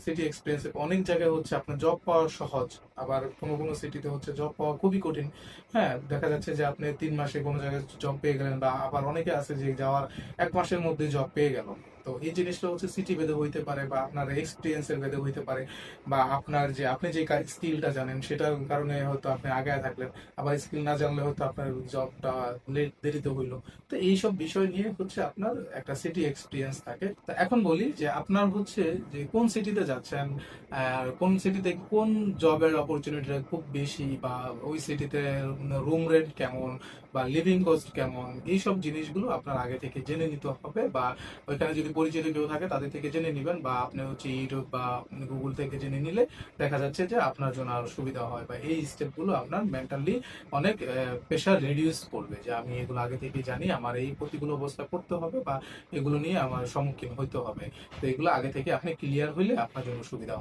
City experience অনেক জায়গায় হচ্ছে আপনার জব পাওয়া সহজ, আবার কোনো কোনো সিটিতে হচ্ছে জব পাওয়া খুবই কঠিন। হ্যাঁ, দেখা যাচ্ছে যে আপনি 3 মাসে কোনো জায়গায় জব পেয়ে গেলেন, বা আবার অনেকে আছে যে যাওয়ার 1 মাসের মধ্যে জব পেয়ে গেল। তো এই জিনিসটা হচ্ছে সিটি ভেদে হইতে পারে, বা আপনার এক্সপিরিয়েন্সের ভেদে হইতে পারে, বা আপনার যে আপনি যে স্কিলটা জানেন সেটার কারণে হয়তো আপনি আগায় থাকলেন, আবার স্কিল না জানলে হয়তো আপনার জবটা দেরিতে হইলো। তো এইসব বিষয় নিয়ে হচ্ছে আপনার একটা সিটি এক্সপিরিয়েন্স থাকে। তো এখন বলি যে আপনার হচ্ছে যে কোন সিটিতে যাচ্ছেন, আর কোন সিটিতে কোন জবের অপরচুনিটিটা খুব বেশি, বা ওই সিটিতে রুম রেন্ট কেমন, বা লিভিং কস্ট কেমন, এইসব জিনিসগুলো আপনার আগে থেকে জেনে নিতে হবে। বা ওইখানে যদি পরিচিত কেউ থাকে তাদের থেকে জেনে নিবেন, বা আপনি হচ্ছে ইউটিউব বা গুগল থেকে জেনে নিলে দেখা যাচ্ছে যে আপনার জন্য আরো সুবিধা হয়, বা এই স্টেপগুলো আপনার মেন্টালি অনেক প্রেশার রিডিউস করবে, যে আমি এগুলো আগে থেকে জানি, আমার এই প্রতিকূল অবস্থা পড়তে হবে, বা এগুলো নিয়ে আমার সম্মুখীন হইতে হবে। তো এগুলো আগে থেকে আপনি ক্লিয়ার হইলে আপনার জন্য সুবিধা হবে।